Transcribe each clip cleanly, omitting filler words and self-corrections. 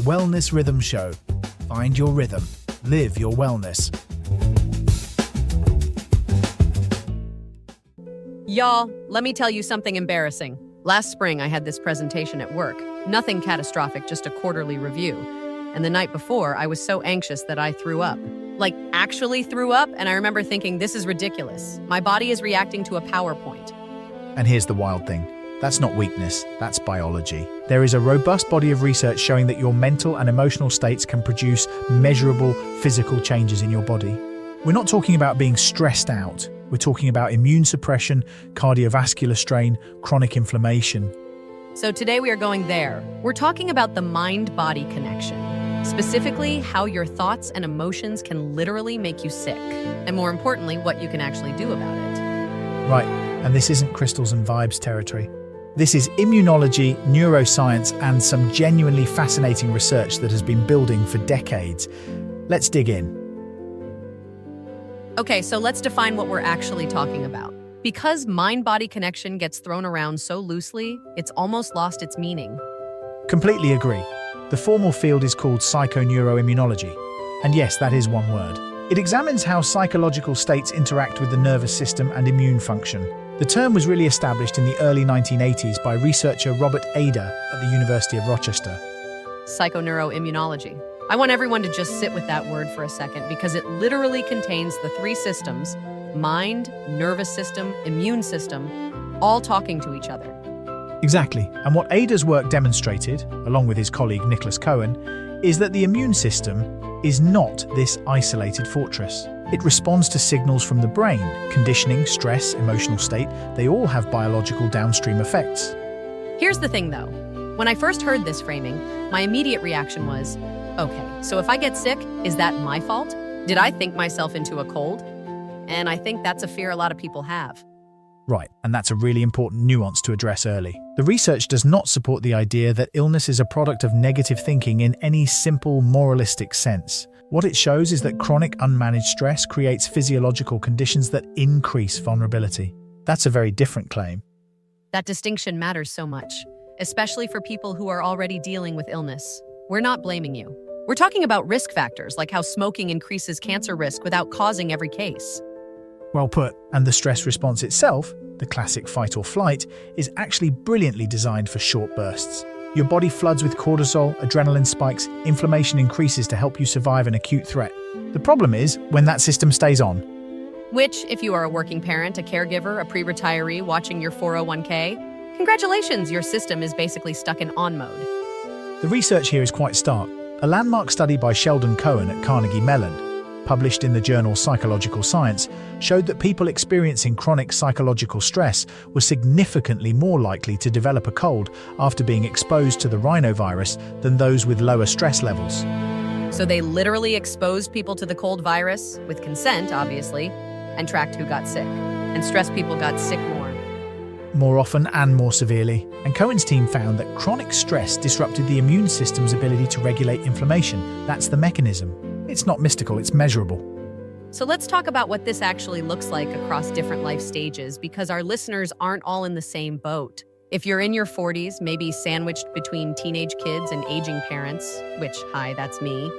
Wellness Rhythm Show. Find your rhythm. Live your wellness. Y'all, let me tell you something embarrassing. Last spring, I had this presentation at work. Nothing catastrophic, just a quarterly review. And the night before, I was so anxious that I threw up. Like, actually threw up, and I remember thinking, this is ridiculous. My body is reacting to a PowerPoint. And here's the wild thing. That's not weakness, that's biology. There is a robust body of research showing that your mental and emotional states can produce measurable physical changes in your body. We're not talking about being stressed out. We're talking about immune suppression, cardiovascular strain, chronic inflammation. So today we are going there. We're talking about the mind-body connection. Specifically, how your thoughts and emotions can literally make you sick. And more importantly, what you can actually do about it. Right, and this isn't crystals and vibes territory. This is immunology, neuroscience, and some genuinely fascinating research that has been building for decades. Let's dig in. Okay, so let's define what we're actually talking about. Because mind-body connection gets thrown around so loosely, it's almost lost its meaning. Completely agree. The formal field is called psychoneuroimmunology. And yes, that is one word. It examines how psychological states interact with the nervous system and immune function. The term was really established in the early 1980s by researcher Robert Ada at the University of Rochester. Psychoneuroimmunology. I want everyone to just sit with that word for a second because it literally contains the three systems: mind, nervous system, immune system, all talking to each other. Exactly. And what Ada's work demonstrated, along with his colleague Nicholas Cohen, is that the immune system is not this isolated fortress. It responds to signals from the brain, conditioning, stress, emotional state. They all have biological downstream effects. Here's the thing though. When I first heard this framing, my immediate reaction was, okay, so if I get sick, is that my fault? Did I think myself into a cold? And I think that's a fear a lot of people have. Right, and that's a really important nuance to address early. The research does not support the idea that illness is a product of negative thinking in any simple moralistic sense. What it shows is that chronic unmanaged stress creates physiological conditions that increase vulnerability. That's a very different claim. That distinction matters so much, especially for people who are already dealing with illness. We're not blaming you. We're talking about risk factors, like how smoking increases cancer risk without causing every case. Well put. And the stress response itself, the classic fight or flight, is actually brilliantly designed for short bursts. Your body floods with cortisol, adrenaline spikes, inflammation increases to help you survive an acute threat. The problem is when that system stays on. Which, if you are a working parent, a caregiver, a pre-retiree watching your 401k, congratulations, your system is basically stuck in on mode. The research here is quite stark. A landmark study by Sheldon Cohen at Carnegie Mellon, published in the journal Psychological Science, showed that people experiencing chronic psychological stress were significantly more likely to develop a cold after being exposed to the rhinovirus than those with lower stress levels. So they literally exposed people to the cold virus, with consent, obviously, and tracked who got sick. And stressed people got sick more often and more severely. And Cohen's team found that chronic stress disrupted the immune system's ability to regulate inflammation. That's the mechanism. It's not mystical, it's measurable. So let's talk about what this actually looks like across different life stages, because our listeners aren't all in the same boat. If you're in your 40s, maybe sandwiched between teenage kids and aging parents, which, hi, that's me,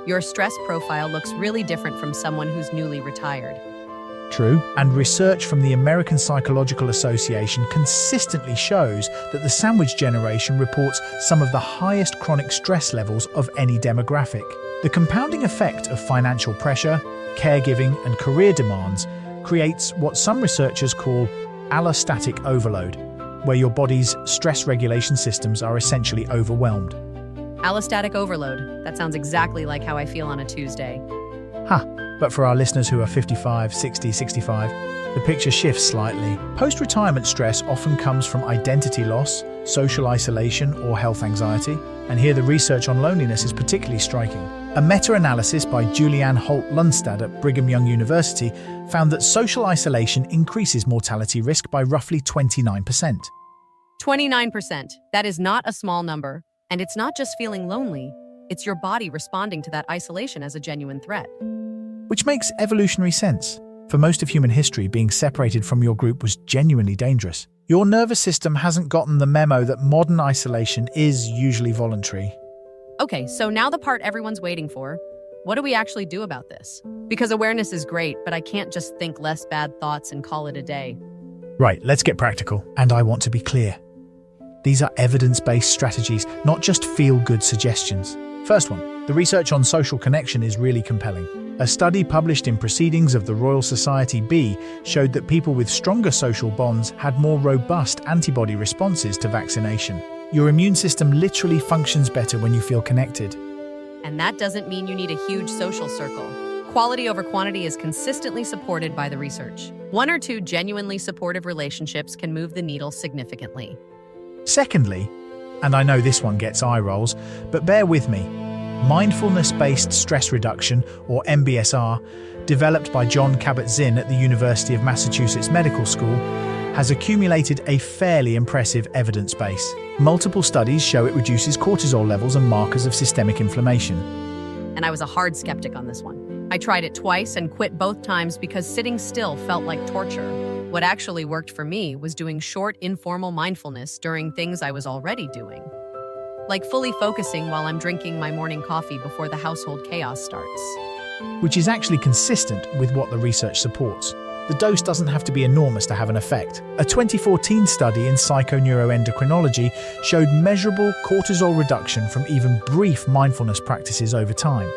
your stress profile looks really different from someone who's newly retired. True. And research from the American Psychological Association consistently shows that the sandwich generation reports some of the highest chronic stress levels of any demographic. The compounding effect of financial pressure, caregiving, and career demands creates what some researchers call allostatic overload, where your body's stress regulation systems are essentially overwhelmed. Allostatic overload. That sounds exactly like how I feel on a Tuesday. But for our listeners who are 55, 60, 65, the picture shifts slightly. Post-retirement stress often comes from identity loss, social isolation, or health anxiety. And here the research on loneliness is particularly striking. A meta-analysis by Julianne Holt-Lundstad at Brigham Young University found that social isolation increases mortality risk by roughly 29%. 29%. That is not a small number. And it's not just feeling lonely. It's your body responding to that isolation as a genuine threat. Which makes evolutionary sense. For most of human history, being separated from your group was genuinely dangerous. Your nervous system hasn't gotten the memo that modern isolation is usually voluntary. Okay, so now the part everyone's waiting for. What do we actually do about this? Because awareness is great, but I can't just think less bad thoughts and call it a day. Right, let's get practical. And I want to be clear. These are evidence-based strategies, not just feel-good suggestions. First one, the research on social connection is really compelling. A study published in Proceedings of the Royal Society B showed that people with stronger social bonds had more robust antibody responses to vaccination. Your immune system literally functions better when you feel connected. And that doesn't mean you need a huge social circle. Quality over quantity is consistently supported by the research. 1 or 2 genuinely supportive relationships can move the needle significantly. Secondly, and I know this one gets eye rolls, but bear with me, mindfulness-based stress reduction, or MBSR, developed by John Kabat-Zinn at the University of Massachusetts Medical School, has accumulated a fairly impressive evidence base. Multiple studies show it reduces cortisol levels and markers of systemic inflammation. And I was a hard skeptic on this one. I tried it twice and quit both times because sitting still felt like torture. What actually worked for me was doing short, informal mindfulness during things I was already doing. Like fully focusing while I'm drinking my morning coffee before the household chaos starts. Which is actually consistent with what the research supports. The dose doesn't have to be enormous to have an effect. A 2014 study in psychoneuroendocrinology showed measurable cortisol reduction from even brief mindfulness practices over time.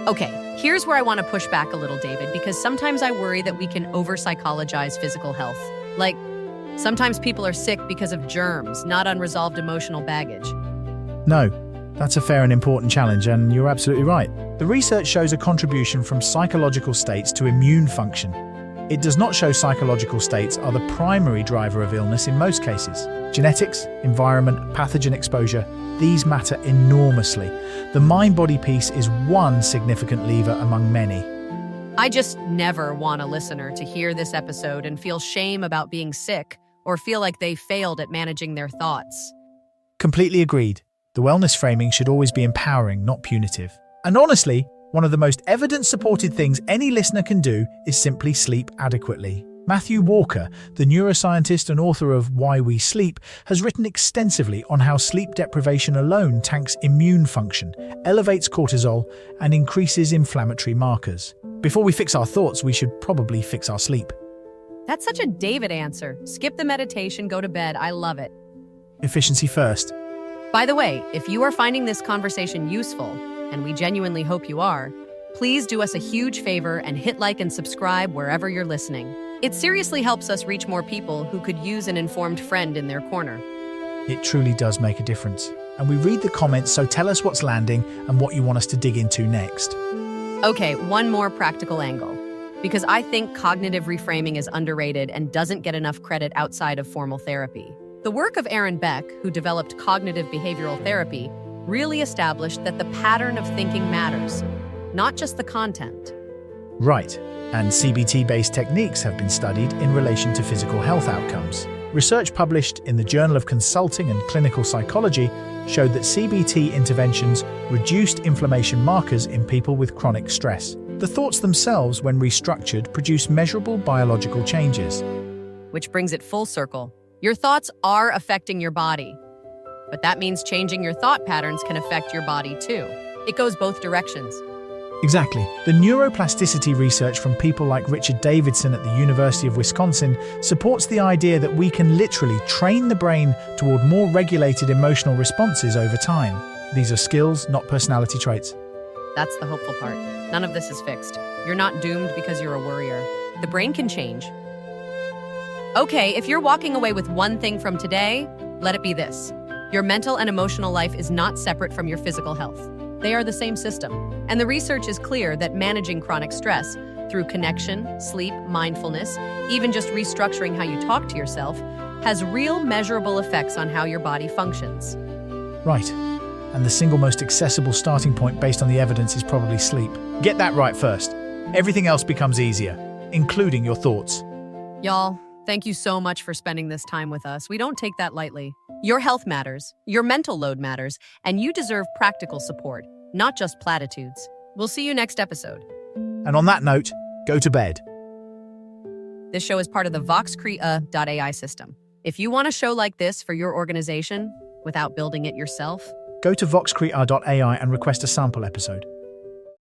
Okay, here's where I want to push back a little, David, because sometimes I worry that we can over-psychologize physical health. Like, sometimes people are sick because of germs, not unresolved emotional baggage. No, that's a fair and important challenge, and you're absolutely right. The research shows a contribution from psychological states to immune function. It does not show psychological states are the primary driver of illness in most cases. Genetics, environment, pathogen exposure, these matter enormously. The mind-body piece is one significant lever among many. I just never want a listener to hear this episode and feel shame about being sick or feel like they failed at managing their thoughts. Completely agreed. The wellness framing should always be empowering, not punitive. And honestly, one of the most evidence-supported things any listener can do is simply sleep adequately. Matthew Walker, the neuroscientist and author of Why We Sleep, has written extensively on how sleep deprivation alone tanks immune function, elevates cortisol, and increases inflammatory markers. Before we fix our thoughts, we should probably fix our sleep. That's such a David answer. Skip the meditation, go to bed. I love it. Efficiency first. By the way, if you are finding this conversation useful, and we genuinely hope you are, please do us a huge favor and hit like and subscribe wherever you're listening. It seriously helps us reach more people who could use an informed friend in their corner. It truly does make a difference. And we read the comments, so tell us what's landing and what you want us to dig into next. Okay, one more practical angle. Because I think cognitive reframing is underrated and doesn't get enough credit outside of formal therapy. The work of Aaron Beck, who developed cognitive behavioral therapy, really established that the pattern of thinking matters, not just the content. Right, and CBT-based techniques have been studied in relation to physical health outcomes. Research published in the Journal of Consulting and Clinical Psychology showed that CBT interventions reduced inflammation markers in people with chronic stress. The thoughts themselves, when restructured, produce measurable biological changes. Which brings it full circle. Your thoughts are affecting your body. But that means changing your thought patterns can affect your body too. It goes both directions. Exactly. The neuroplasticity research from people like Richard Davidson at the University of Wisconsin supports the idea that we can literally train the brain toward more regulated emotional responses over time. These are skills, not personality traits. That's the hopeful part. None of this is fixed. You're not doomed because you're a worrier. The brain can change. Okay, if you're walking away with one thing from today, let it be this. Your mental and emotional life is not separate from your physical health. They are the same system. And the research is clear that managing chronic stress through connection, sleep, mindfulness, even just restructuring how you talk to yourself, has real measurable effects on how your body functions. Right. And the single most accessible starting point based on the evidence is probably sleep. Get that right first. Everything else becomes easier, including your thoughts. Y'all, thank you so much for spending this time with us. We don't take that lightly. Your health matters, your mental load matters, and you deserve practical support, not just platitudes. We'll see you next episode. And on that note, go to bed. This show is part of the VoxCrea.AI system. If you want a show like this for your organization without building it yourself, Go to VoxCrea.AI and request a sample episode.